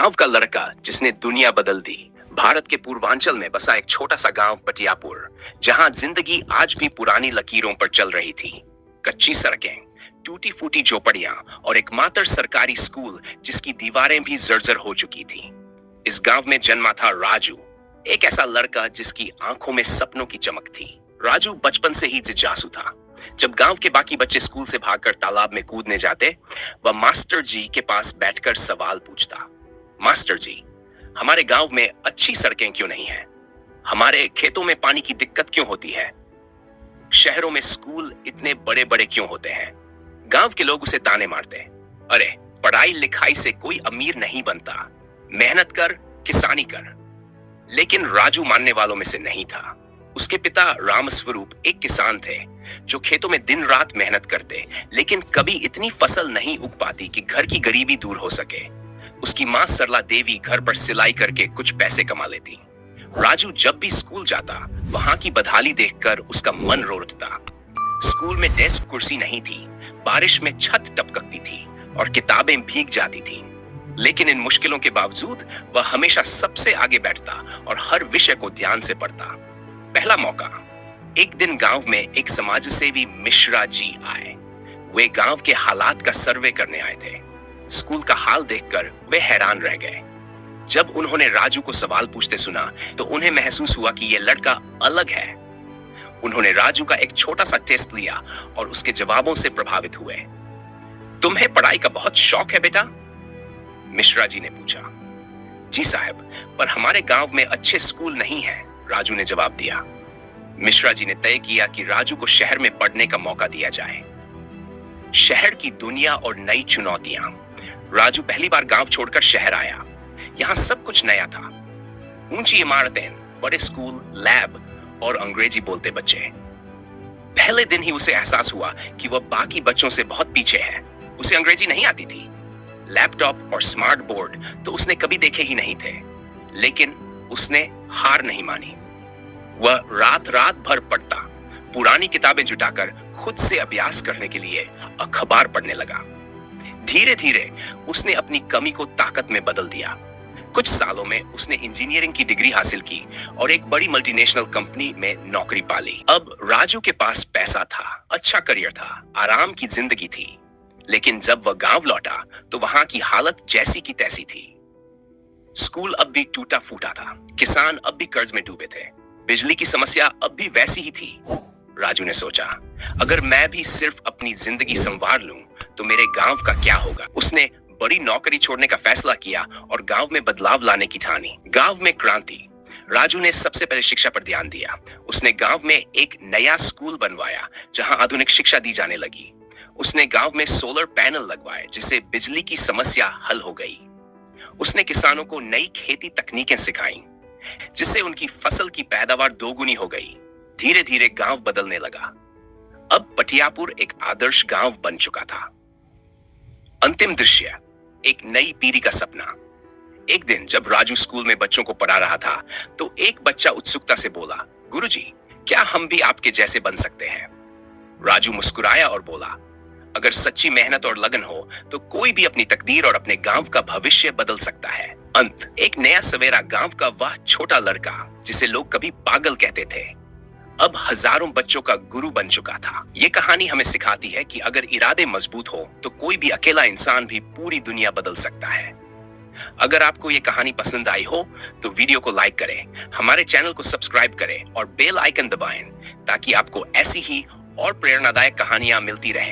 गांव का लड़का जिसने दुनिया बदल दी। भारत के पूर्वांचल में बसा एक छोटा सा गांव पटियापुर, जहां जिंदगी आज भी पुरानी लकीरों पर चल रही थी। कच्ची सड़कें, टूटी फूटी झोपड़ियां और एकमात्र सरकारी स्कूल जिसकी दीवारें भी जर्जर हो चुकी थी। इस गांव में जन्मा था राजू, एक ऐसा लड़का जिसकी आंखों में सपनों की चमक थी। राजू बचपन से ही जिज्ञासु था। जब गांव के बाकी बच्चे स्कूल से भागकर तालाब में कूदने जाते, वह मास्टर जी के पास बैठकर सवाल पूछता। मास्टर जी, हमारे गांव में अच्छी सड़कें क्यों नहीं हैं? हमारे खेतों में पानी की दिक्कत क्यों होती है? शहरों में स्कूल इतने बड़े बड़े क्यों होते हैं? गांव के लोग उसे ताने मारते, अरे पढ़ाई लिखाई से कोई अमीर नहीं बनता, मेहनत कर, किसानी कर। लेकिन राजू मानने वालों में से नहीं था। उसके पिता रामस्वरूप एक किसान थे जो खेतों में दिन रात मेहनत करते, लेकिन कभी इतनी फसल नहीं उग पाती कि घर की गरीबी दूर हो सके। उसकी मां सरला देवी घर पर सिलाई करके कुछ पैसे कमा लेती। राजू जब भी स्कूल जाता, वहां की बदहाली देखकर उसका मन रो उठता। स्कूल में डेस्क कुर्सी नहीं थी, बारिश में छत टपकती थी और किताबें भीग जाती थीं। लेकिन इन मुश्किलों के बावजूद वह हमेशा सबसे आगे बैठता और हर विषय को ध्यान से पढ़ता। पहला मौका, एक दिन गांव में एक समाजसेवी मिश्रा जी आए। वे गांव के हालात का सर्वे करने आए थे। स्कूल का हाल देखकर वे हैरान रह गए। जब उन्होंने राजू को सवाल पूछते सुना तो उन्हें महसूस हुआ कि यह लड़का अलग है। उन्होंने राजू का एक छोटा सा टेस्ट लिया और उसके जवाबों से प्रभावित हुए। तुम्हें पढ़ाई का बहुत शौक है बेटा? मिश्रा जी ने पूछा। जी साहब, पर हमारे गांव में अच्छे स्कूल नहीं हैं, राजू ने जवाब दिया। मिश्रा जी ने तय किया कि राजू को शहर में पढ़ने का मौका दिया जाए। शहर की दुनिया और नई चुनौतियां। राजू पहली बार गांव छोड़कर शहर आया। यहां सब कुछ नया था। ऊंची इमारतें, बड़े स्कूल, लैब और अंग्रेजी बोलते बच्चे। पहले दिन ही उसे एहसास हुआ कि वह बाकी बच्चों से बहुत पीछे है। उसे अंग्रेजी नहीं आती थी। लैपटॉप और स्मार्ट बोर्ड तो उसने कभी देखे ही नहीं थे। लेकिन उसने हार नहीं मानी। वह रात रात भर पढ़ता, पुरानी किताबें जुटाकर खुद से अभ्यास करने के लिए अखबार पढ़ने लगा। धीरे धीरे उसने अपनी कमी को ताकत में बदल दिया। कुछ सालों में उसने इंजीनियरिंग की डिग्री हासिल की और एक बड़ी मल्टीनेशनल कंपनी में नौकरी पा ली। अब राजू के पास पैसा था, अच्छा करियर था, आराम की जिंदगी थी। लेकिन जब वह गांव लौटा तो वहां की हालत जैसी की तैसी थी। स्कूल अब भी टूटा फूटा था, किसान अब भी कर्ज में डूबे थे, बिजली की समस्या अब भी वैसी ही थी। राजू ने सोचा, अगर मैं भी सिर्फ अपनी जिंदगी संवार लूं तो मेरे गांव का क्या होगा। उसने बड़ी नौकरी छोड़ने का फैसला किया और गांव में बदलाव लाने की ठानी। गांव में क्रांति। राजू ने सबसे पहले शिक्षा पर ध्यान दिया। उसने गांव में एक नया स्कूल बनवाया जहां आधुनिक शिक्षा दी जाने लगी। उसने गांव में सोलर पैनल लगवाए जिससे बिजली की समस्या हल हो गई। उसने किसानों को नई खेती तकनीकें सिखाई जिससे उनकी फसल की पैदावार दोगुनी हो गई। धीरे धीरे गांव बदलने लगा। अब पटियापुर एक आदर्श गांव बन चुका था। अंतिम दृश्य, एक नई पीढ़ी का सपना। एक दिन जब राजू स्कूल में बच्चों को पढ़ा रहा था तो एक बच्चा उत्सुकता से बोला, गुरुजी, क्या हम भी आपके जैसे बन सकते हैं? राजू मुस्कुराया और बोला, अगर सच्ची मेहनत और लगन हो तो कोई भी अपनी तकदीर और अपने गांव का भविष्य बदल सकता है। अंत, एक नया सवेरा गांव का वह छोटा लड़का जिसे लोग कभी पागल कहते थे, अब हजारों बच्चों का गुरु बन चुका था। ये कहानी हमें सिखाती है कि अगर इरादे मजबूत हो तो कोई भी अकेला इंसान भी पूरी दुनिया बदल सकता है। अगर आपको ये कहानी पसंद आई हो तो वीडियो को लाइक करें, हमारे चैनल को सब्सक्राइब करें और बेल आइकन दबाएं ताकि आपको ऐसी ही और प्रेरणादायक कहानियां मिलती रहें।